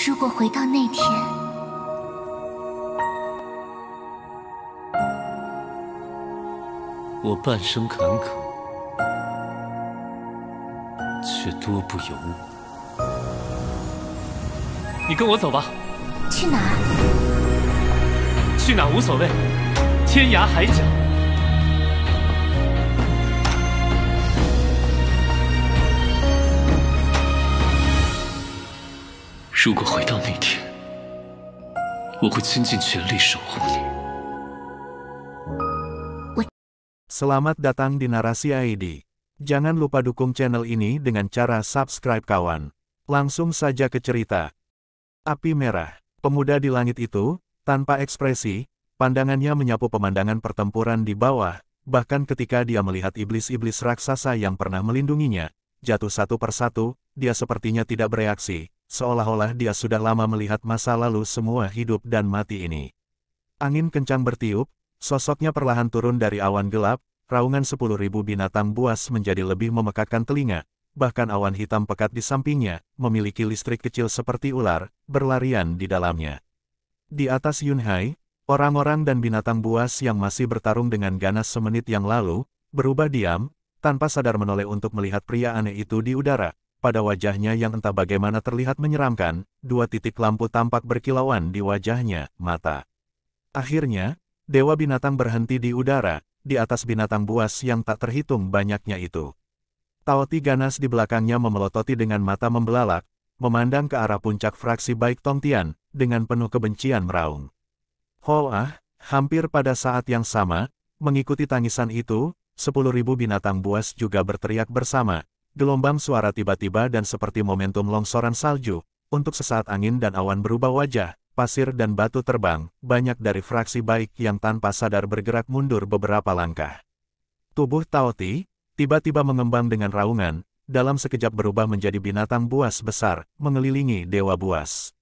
如果回到那天，我半生坎坷，却多不由我。你跟我走吧。去哪儿？去哪无所谓，天涯海角。如果回到那天，我会倾尽全力守护你。 Selamat datang di Narasi ID. Jangan lupa dukung channel ini dengan cara subscribe kawan. Langsung saja ke cerita. Api merah. Pemuda di langit itu, tanpa ekspresi, pandangannya menyapu pemandangan pertempuran di bawah, bahkan ketika dia melihat iblis-iblis raksasa yang pernah melindunginya, jatuh satu persatu, dia sepertinya tidak bereaksi, seolah-olah dia sudah lama melihat masa lalu semua hidup dan mati ini. Angin kencang bertiup, sosoknya perlahan turun dari awan gelap, raungan 10.000 binatang buas menjadi lebih memekakkan telinga, bahkan awan hitam pekat di sampingnya, memiliki listrik kecil seperti ular, berlarian di dalamnya. Di atas Yunhai, orang-orang dan binatang buas yang masih bertarung dengan ganas semenit yang lalu, berubah diam, tanpa sadar menoleh untuk melihat pria aneh itu di udara. Pada wajahnya yang entah bagaimana terlihat menyeramkan, dua titik lampu tampak berkilauan di wajahnya, mata. Akhirnya, dewa binatang berhenti di udara, di atas binatang buas yang tak terhitung banyaknya itu. Taoti ganas di belakangnya memelototi dengan mata membelalak, memandang ke arah puncak fraksi baik Tongtian, dengan penuh kebencian meraung. Hoa, hampir pada saat yang sama, mengikuti tangisan itu, 10.000 binatang buas juga berteriak bersama, gelombang suara tiba-tiba dan seperti momentum longsoran salju, untuk sesaat angin dan awan berubah wajah, pasir dan batu terbang, banyak dari fraksi baik yang tanpa sadar bergerak mundur beberapa langkah. Tubuh Taoti tiba-tiba mengembang dengan raungan, dalam sekejap berubah menjadi binatang buas besar, mengelilingi dewa buas.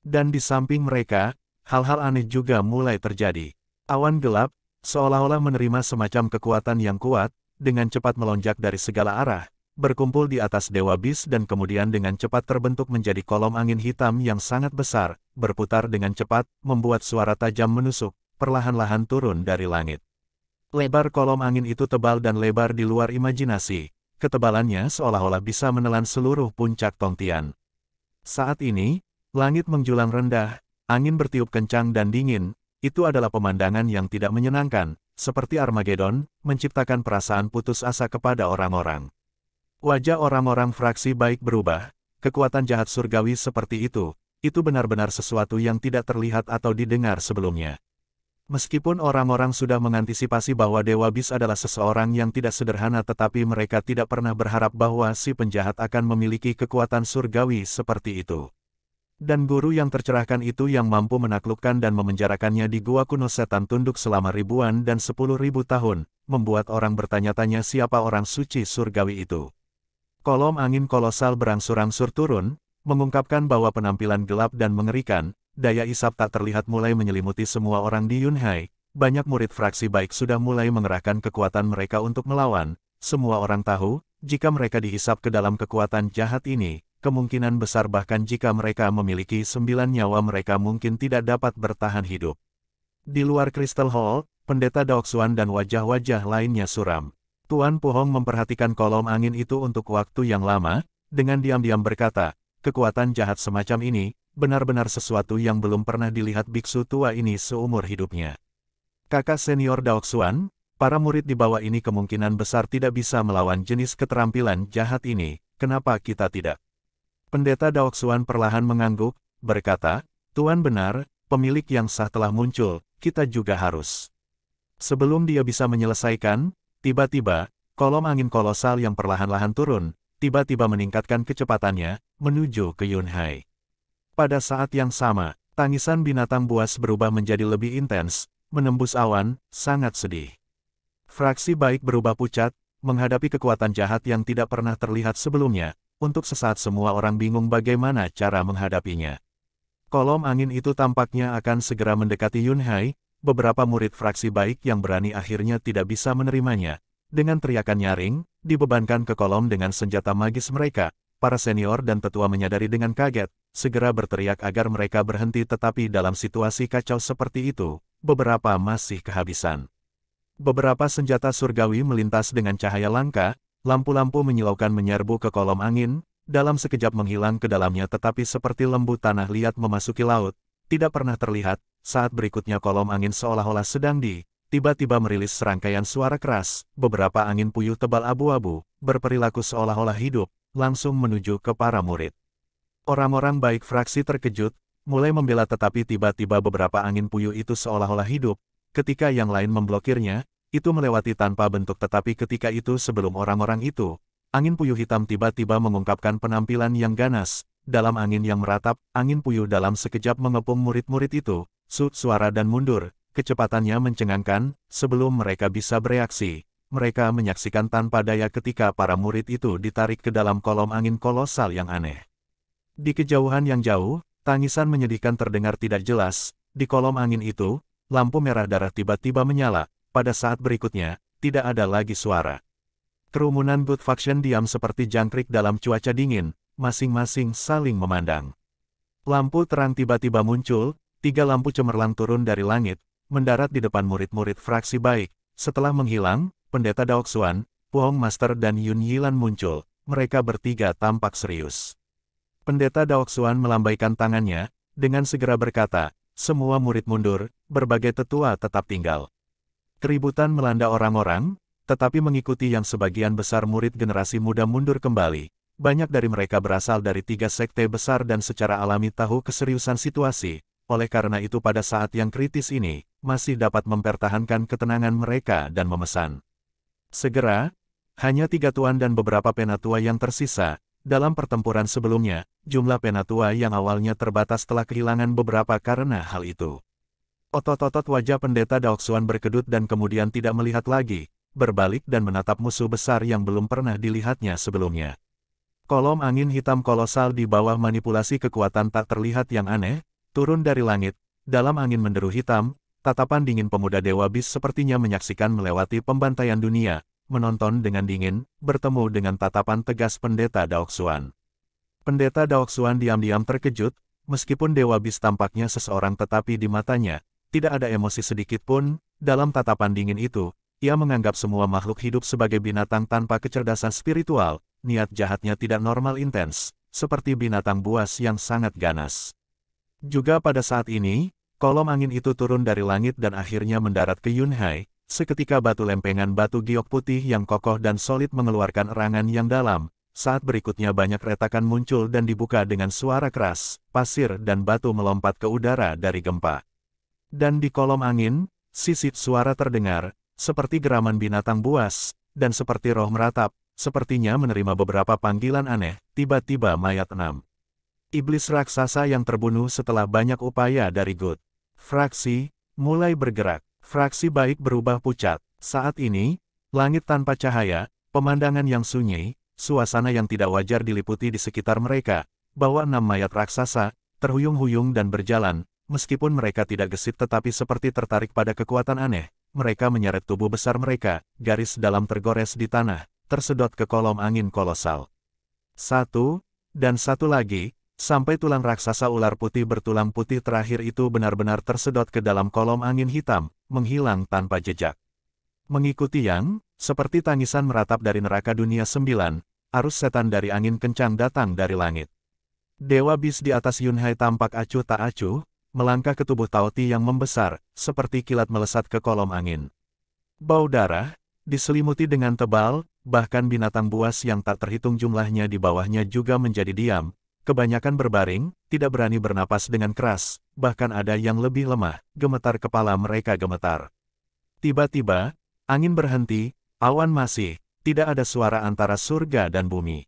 Dan di samping mereka, hal-hal aneh juga mulai terjadi. Awan gelap, seolah-olah menerima semacam kekuatan yang kuat, dengan cepat melonjak dari segala arah, berkumpul di atas dewa bis dan kemudian dengan cepat terbentuk menjadi kolom angin hitam yang sangat besar, berputar dengan cepat, membuat suara tajam menusuk, perlahan-lahan turun dari langit. Lebar kolom angin itu tebal dan lebar di luar imajinasi, ketebalannya seolah-olah bisa menelan seluruh puncak Tongtian. Saat ini, langit menjulang rendah, angin bertiup kencang dan dingin, itu adalah pemandangan yang tidak menyenangkan, seperti Armageddon, menciptakan perasaan putus asa kepada orang-orang. Wajah orang-orang fraksi baik berubah, kekuatan jahat surgawi seperti itu benar-benar sesuatu yang tidak terlihat atau didengar sebelumnya. Meskipun orang-orang sudah mengantisipasi bahwa Dewa Bis adalah seseorang yang tidak sederhana tetapi mereka tidak pernah berharap bahwa si penjahat akan memiliki kekuatan surgawi seperti itu. Dan guru yang tercerahkan itu yang mampu menaklukkan dan memenjarakannya di gua kuno setan tunduk selama ribuan dan 10.000 tahun, membuat orang bertanya-tanya siapa orang suci surgawi itu. Kolom angin kolosal berangsur-angsur turun, mengungkapkan bahwa penampilan gelap dan mengerikan, daya isap tak terlihat mulai menyelimuti semua orang di Yunhai. Banyak murid fraksi baik sudah mulai mengerahkan kekuatan mereka untuk melawan. Semua orang tahu, jika mereka dihisap ke dalam kekuatan jahat ini, kemungkinan besar bahkan jika mereka memiliki 9 nyawa mereka mungkin tidak dapat bertahan hidup. Di luar Crystal Hall, Pendeta Daoxuan dan wajah-wajah lainnya suram. Tuan Puhong memperhatikan kolom angin itu untuk waktu yang lama, dengan diam-diam berkata, kekuatan jahat semacam ini, benar-benar sesuatu yang belum pernah dilihat biksu tua ini seumur hidupnya. Kakak senior Daoxuan, para murid di bawah ini kemungkinan besar tidak bisa melawan jenis keterampilan jahat ini, kenapa kita tidak? Pendeta Daoxuan perlahan mengangguk, berkata, Tuan benar, pemilik yang sah telah muncul, kita juga harus. Sebelum dia bisa menyelesaikan, tiba-tiba, kolom angin kolosal yang perlahan-lahan turun, tiba-tiba meningkatkan kecepatannya, menuju ke Yunhai. Pada saat yang sama, tangisan binatang buas berubah menjadi lebih intens, menembus awan, sangat sedih. Fraksi baik berubah pucat, menghadapi kekuatan jahat yang tidak pernah terlihat sebelumnya, untuk sesaat semua orang bingung bagaimana cara menghadapinya. Kolom angin itu tampaknya akan segera mendekati Yunhai, beberapa murid fraksi baik yang berani akhirnya tidak bisa menerimanya. Dengan teriakan nyaring, dibebankan ke kolom dengan senjata magis mereka, para senior dan tetua menyadari dengan kaget, segera berteriak agar mereka berhenti, tetapi dalam situasi kacau seperti itu, beberapa masih kehabisan. Beberapa senjata surgawi melintas dengan cahaya langka, lampu-lampu menyilaukan menyerbu ke kolom angin, dalam sekejap menghilang ke dalamnya, tetapi seperti lembu tanah liat memasuki laut, tidak pernah terlihat. Saat berikutnya kolom angin seolah-olah sedang tiba-tiba merilis serangkaian suara keras, beberapa angin puyuh tebal abu-abu, berperilaku seolah-olah hidup, langsung menuju ke para murid. Orang-orang baik fraksi terkejut, mulai membela, tetapi tiba-tiba beberapa angin puyuh itu seolah-olah hidup, ketika yang lain memblokirnya, itu melewati tanpa bentuk, tetapi ketika itu sebelum orang-orang itu, angin puyuh hitam tiba-tiba mengungkapkan penampilan yang ganas. Dalam angin yang meratap, angin puyuh dalam sekejap mengepung murid-murid itu, suara dan mundur, kecepatannya mencengangkan. Sebelum mereka bisa bereaksi, mereka menyaksikan tanpa daya ketika para murid itu ditarik ke dalam kolom angin kolosal yang aneh. Di kejauhan yang jauh, tangisan menyedihkan terdengar tidak jelas. Di kolom angin itu, lampu merah darah tiba-tiba menyala. Pada saat berikutnya, tidak ada lagi suara. Kerumunan Good Faction diam seperti jangkrik dalam cuaca dingin, masing-masing saling memandang. Lampu terang tiba-tiba muncul, 3 lampu cemerlang turun dari langit, mendarat di depan murid-murid fraksi baik. Setelah menghilang, Pendeta Daoxuan, Puhong Master dan Yun Yilan muncul. Mereka bertiga tampak serius. Pendeta Daoxuan melambaikan tangannya, dengan segera berkata, "Semua murid mundur, berbagai tetua tetap tinggal." Keributan melanda orang-orang, tetapi mengikuti yang sebagian besar murid generasi muda mundur kembali. Banyak dari mereka berasal dari 3 sekte besar dan secara alami tahu keseriusan situasi. Oleh karena itu pada saat yang kritis ini, masih dapat mempertahankan ketenangan mereka dan memesan. Segera, hanya 3 tuan dan beberapa penatua yang tersisa. Dalam pertempuran sebelumnya, jumlah penatua yang awalnya terbatas telah kehilangan beberapa karena hal itu. Otot-otot wajah Pendeta Daoxuan berkedut dan kemudian tidak melihat lagi, berbalik dan menatap musuh besar yang belum pernah dilihatnya sebelumnya. Kolom angin hitam kolosal di bawah manipulasi kekuatan tak terlihat yang aneh, turun dari langit. Dalam angin menderu hitam, tatapan dingin pemuda Dewa Bis sepertinya menyaksikan melewati pembantaian dunia, menonton dengan dingin, bertemu dengan tatapan tegas Pendeta Daoxuan. Pendeta Daoxuan diam-diam terkejut, meskipun Dewa Bis tampaknya seseorang, tetapi di matanya, tidak ada emosi sedikit pun. Dalam tatapan dingin itu, ia menganggap semua makhluk hidup sebagai binatang tanpa kecerdasan spiritual. Niat jahatnya tidak normal intens, seperti binatang buas yang sangat ganas. Juga pada saat ini, kolom angin itu turun dari langit dan akhirnya mendarat ke Yunhai. Seketika batu lempengan batu giok putih yang kokoh dan solid mengeluarkan erangan yang dalam. Saat berikutnya banyak retakan muncul dan dibuka dengan suara keras, pasir dan batu melompat ke udara dari gempa. Dan di kolom angin, sisip suara terdengar, seperti geraman binatang buas, dan seperti roh meratap, sepertinya menerima beberapa panggilan aneh. Tiba-tiba mayat 6 iblis raksasa yang terbunuh setelah banyak upaya dari Good Fraksi, mulai bergerak. Fraksi baik berubah pucat. Saat ini, langit tanpa cahaya, pemandangan yang sunyi, suasana yang tidak wajar diliputi di sekitar mereka. Bahwa 6 mayat raksasa, terhuyung-huyung dan berjalan, meskipun mereka tidak gesit tetapi seperti tertarik pada kekuatan aneh. Mereka menyeret tubuh besar mereka, garis dalam tergores di tanah, tersedot ke kolom angin kolosal. Satu, dan satu lagi, sampai tulang raksasa ular putih bertulang putih terakhir itu benar-benar tersedot ke dalam kolom angin hitam, menghilang tanpa jejak. Mengikuti yang, seperti tangisan meratap dari neraka dunia 9, arus setan dari angin kencang datang dari langit. Dewa Bis di atas Yunhai tampak acuh tak acuh, melangkah ke tubuh Taoti yang membesar, seperti kilat melesat ke kolom angin. Bau darah, diselimuti dengan tebal, bahkan binatang buas yang tak terhitung jumlahnya di bawahnya juga menjadi diam. Kebanyakan berbaring, tidak berani bernapas dengan keras, bahkan ada yang lebih lemah, gemetar kepala mereka gemetar. Tiba-tiba, angin berhenti, awan masih, tidak ada suara antara surga dan bumi.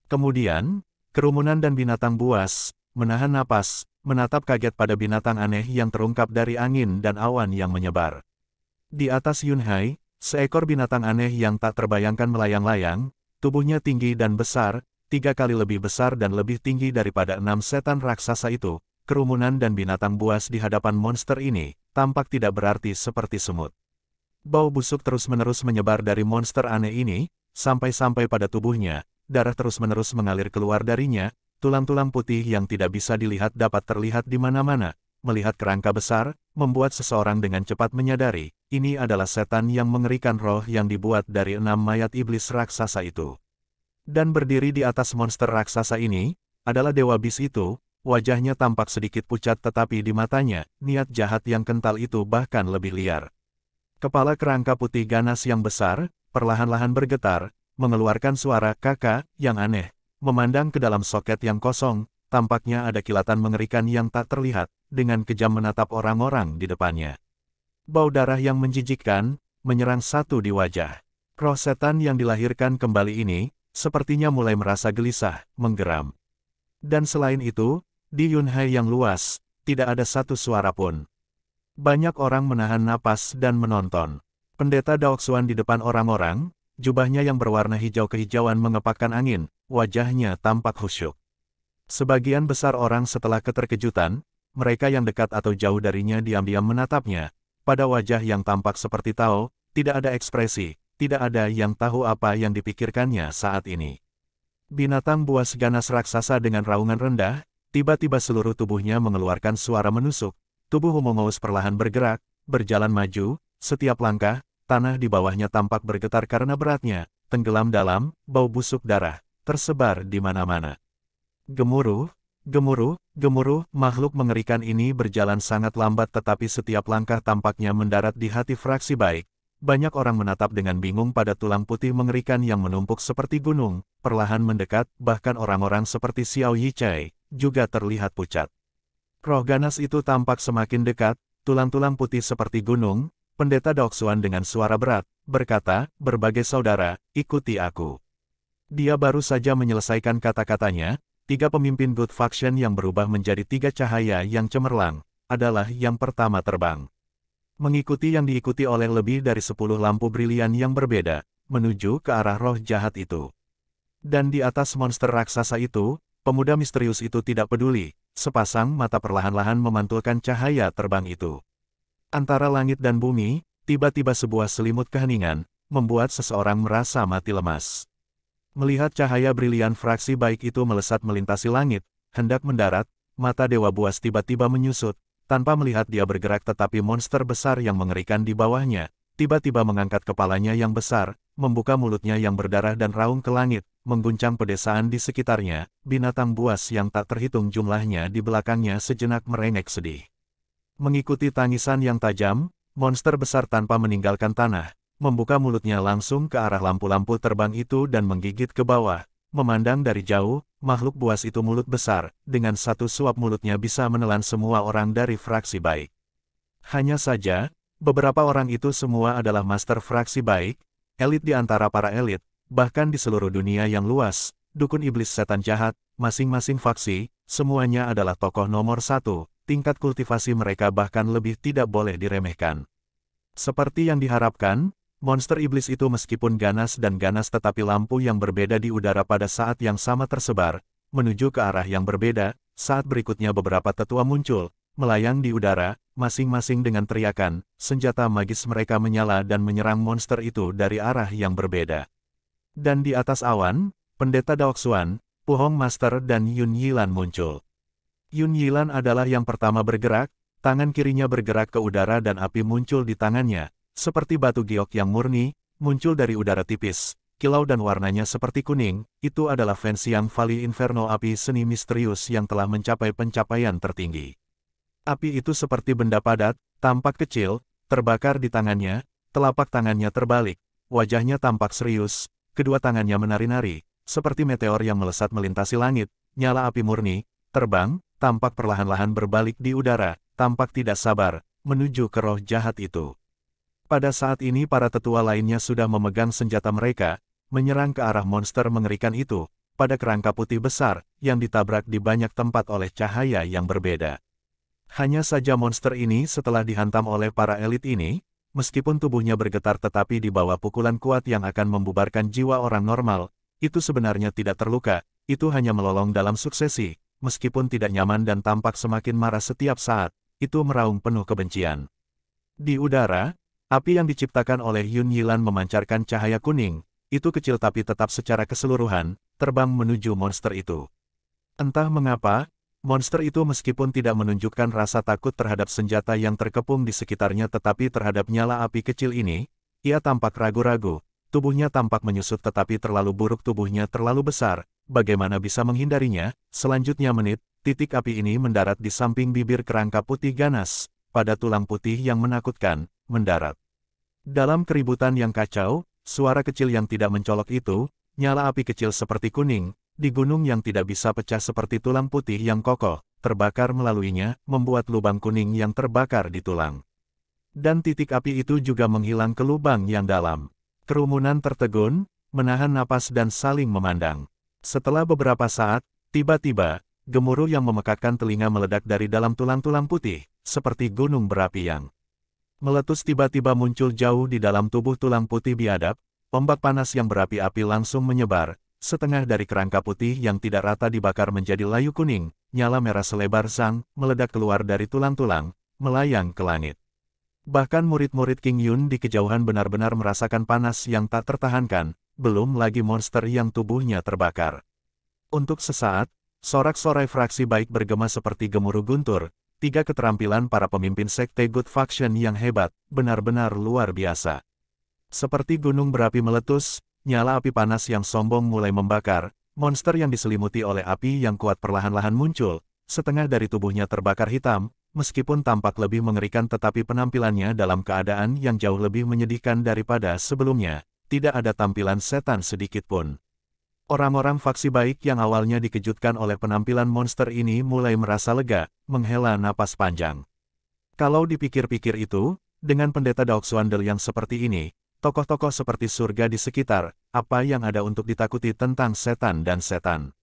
Kemudian, kerumunan dan binatang buas, menahan napas, menatap kaget pada binatang aneh yang terungkap dari angin dan awan yang menyebar. Di atas Yunhai, seekor binatang aneh yang tak terbayangkan melayang-layang, tubuhnya tinggi dan besar, 3 kali lebih besar dan lebih tinggi daripada 6 setan raksasa itu. Kerumunan dan binatang buas di hadapan monster ini, tampak tidak berarti seperti semut. Bau busuk terus-menerus menyebar dari monster aneh ini, sampai-sampai pada tubuhnya, darah terus-menerus mengalir keluar darinya, tulang-tulang putih yang tidak bisa dilihat dapat terlihat di mana-mana. Melihat kerangka besar, membuat seseorang dengan cepat menyadari, ini adalah setan yang mengerikan roh yang dibuat dari 6 mayat iblis raksasa itu. Dan berdiri di atas monster raksasa ini, adalah Dewa Bis itu, wajahnya tampak sedikit pucat tetapi di matanya, niat jahat yang kental itu bahkan lebih liar. Kepala kerangka putih ganas yang besar, perlahan-lahan bergetar, mengeluarkan suara kakak yang aneh, memandang ke dalam soket yang kosong, tampaknya ada kilatan mengerikan yang tak terlihat, dengan kejam menatap orang-orang di depannya. Bau darah yang menjijikkan, menyerang satu di wajah. Roh setan yang dilahirkan kembali ini, sepertinya mulai merasa gelisah, menggeram. Dan selain itu, di Yunhai yang luas, tidak ada satu suara pun. Banyak orang menahan napas dan menonton. Pendeta Daoxuan di depan orang-orang, jubahnya yang berwarna hijau kehijauan mengepakkan angin, wajahnya tampak khusyuk. Sebagian besar orang setelah keterkejutan, mereka yang dekat atau jauh darinya diam-diam menatapnya. Pada wajah yang tampak seperti Tao, tidak ada ekspresi, tidak ada yang tahu apa yang dipikirkannya saat ini. Binatang buas ganas raksasa dengan raungan rendah, tiba-tiba seluruh tubuhnya mengeluarkan suara menusuk. Tubuh Humongous perlahan bergerak, berjalan maju, setiap langkah, tanah di bawahnya tampak bergetar karena beratnya, tenggelam dalam, bau busuk darah, tersebar di mana-mana. Gemuruh, gemuruh, gemuruh, makhluk mengerikan ini berjalan sangat lambat tetapi setiap langkah tampaknya mendarat di hati fraksi baik. Banyak orang menatap dengan bingung pada tulang putih mengerikan yang menumpuk seperti gunung, perlahan mendekat, bahkan orang-orang seperti Xiao Yichai, juga terlihat pucat. Roh ganas itu tampak semakin dekat, tulang-tulang putih seperti gunung, pendeta Daoxuan dengan suara berat, berkata, berbagai saudara, ikuti aku. Dia baru saja menyelesaikan kata-katanya, 3 pemimpin Good Faction yang berubah menjadi 3 cahaya yang cemerlang, adalah yang pertama terbang. Mengikuti yang diikuti oleh lebih dari 10 lampu brilian yang berbeda, menuju ke arah roh jahat itu. Dan di atas monster raksasa itu, pemuda misterius itu tidak peduli, sepasang mata perlahan-lahan memantulkan cahaya terbang itu. Antara langit dan bumi, tiba-tiba sebuah selimut keheningan, membuat seseorang merasa mati lemas. Melihat cahaya brilian fraksi baik itu melesat melintasi langit, hendak mendarat, mata Dewa Buas tiba-tiba menyusut, tanpa melihat dia bergerak tetapi monster besar yang mengerikan di bawahnya, tiba-tiba mengangkat kepalanya yang besar, membuka mulutnya yang berdarah dan raung ke langit, mengguncang pedesaan di sekitarnya, binatang buas yang tak terhitung jumlahnya di belakangnya sejenak merengek sedih. Mengikuti tangisan yang tajam, monster besar tanpa meninggalkan tanah, membuka mulutnya langsung ke arah lampu-lampu terbang itu dan menggigit ke bawah. Memandang dari jauh, makhluk buas itu mulut besar, dengan satu suap mulutnya bisa menelan semua orang dari fraksi baik. Hanya saja, beberapa orang itu semua adalah master fraksi baik, elit di antara para elit, bahkan di seluruh dunia yang luas, dukun iblis setan jahat, masing-masing faksi, semuanya adalah tokoh nomor 1, tingkat kultivasi mereka bahkan lebih tidak boleh diremehkan. Seperti yang diharapkan, monster iblis itu meskipun ganas dan ganas tetapi lampu yang berbeda di udara pada saat yang sama tersebar, menuju ke arah yang berbeda, saat berikutnya beberapa tetua muncul, melayang di udara, masing-masing dengan teriakan, senjata magis mereka menyala dan menyerang monster itu dari arah yang berbeda. Dan di atas awan, pendeta Daoxuan, Puhong Master dan Yun Yilan muncul. Yun Yilan adalah yang pertama bergerak, tangan kirinya bergerak ke udara dan api muncul di tangannya, seperti batu giok yang murni, muncul dari udara tipis, kilau dan warnanya seperti kuning, itu adalah Fenxiang Valley Inferno api seni misterius yang telah mencapai pencapaian tertinggi. Api itu seperti benda padat, tampak kecil, terbakar di tangannya, telapak tangannya terbalik, wajahnya tampak serius, kedua tangannya menari-nari, seperti meteor yang melesat melintasi langit, nyala api murni, terbang, tampak perlahan-lahan berbalik di udara, tampak tidak sabar, menuju ke roh jahat itu. Pada saat ini para tetua lainnya sudah memegang senjata mereka, menyerang ke arah monster mengerikan itu, pada kerangka putih besar, yang ditabrak di banyak tempat oleh cahaya yang berbeda. Hanya saja monster ini setelah dihantam oleh para elit ini, meskipun tubuhnya bergetar tetapi di bawah pukulan kuat yang akan membubarkan jiwa orang normal, itu sebenarnya tidak terluka, itu hanya melolong dalam suksesi, meskipun tidak nyaman dan tampak semakin marah setiap saat, itu meraung penuh kebencian. Di udara, api yang diciptakan oleh Yun Yilan memancarkan cahaya kuning, itu kecil tapi tetap secara keseluruhan, terbang menuju monster itu. Entah mengapa, monster itu meskipun tidak menunjukkan rasa takut terhadap senjata yang terkepung di sekitarnya tetapi terhadap nyala api kecil ini, ia tampak ragu-ragu, tubuhnya tampak menyusut tetapi terlalu buruk tubuhnya terlalu besar, bagaimana bisa menghindarinya? Selanjutnya titik api ini mendarat di samping bibir kerangka putih ganas, pada tulang putih yang menakutkan, mendarat. Dalam keributan yang kacau, suara kecil yang tidak mencolok itu, nyala api kecil seperti kuning, di gunung yang tidak bisa pecah seperti tulang putih yang kokoh, terbakar melaluinya, membuat lubang kuning yang terbakar di tulang. Dan titik api itu juga menghilang ke lubang yang dalam. Kerumunan tertegun, menahan napas dan saling memandang. Setelah beberapa saat, tiba-tiba, gemuruh yang memekakkan telinga meledak dari dalam tulang-tulang putih, seperti gunung berapi yang meletus tiba-tiba muncul jauh di dalam tubuh tulang putih biadab, ombak panas yang berapi-api langsung menyebar, setengah dari kerangka putih yang tidak rata dibakar menjadi layu kuning, nyala merah selebar zang, meledak keluar dari tulang-tulang, melayang ke langit. Bahkan murid-murid King Yun di kejauhan benar-benar merasakan panas yang tak tertahankan, belum lagi monster yang tubuhnya terbakar. Untuk sesaat, sorak-sorai fraksi baik bergema seperti gemuruh guntur. 3 keterampilan para pemimpin sekte Good Faction yang hebat, benar-benar luar biasa. Seperti gunung berapi meletus, nyala api panas yang sombong mulai membakar, monster yang diselimuti oleh api yang kuat perlahan-lahan muncul, setengah dari tubuhnya terbakar hitam, meskipun tampak lebih mengerikan tetapi penampilannya dalam keadaan yang jauh lebih menyedihkan daripada sebelumnya, tidak ada tampilan setan sedikit pun. Orang-orang faksi baik yang awalnya dikejutkan oleh penampilan monster ini mulai merasa lega, menghela napas panjang. Kalau dipikir-pikir itu, dengan pendeta Daoxuandel yang seperti ini, tokoh-tokoh seperti surga di sekitar, apa yang ada untuk ditakuti tentang setan dan setan?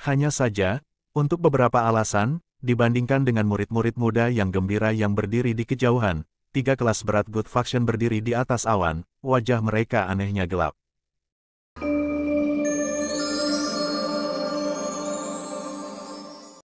Hanya saja, untuk beberapa alasan, dibandingkan dengan murid-murid muda yang gembira yang berdiri di kejauhan, 3 kelas berat Good Faction berdiri di atas awan, wajah mereka anehnya gelap.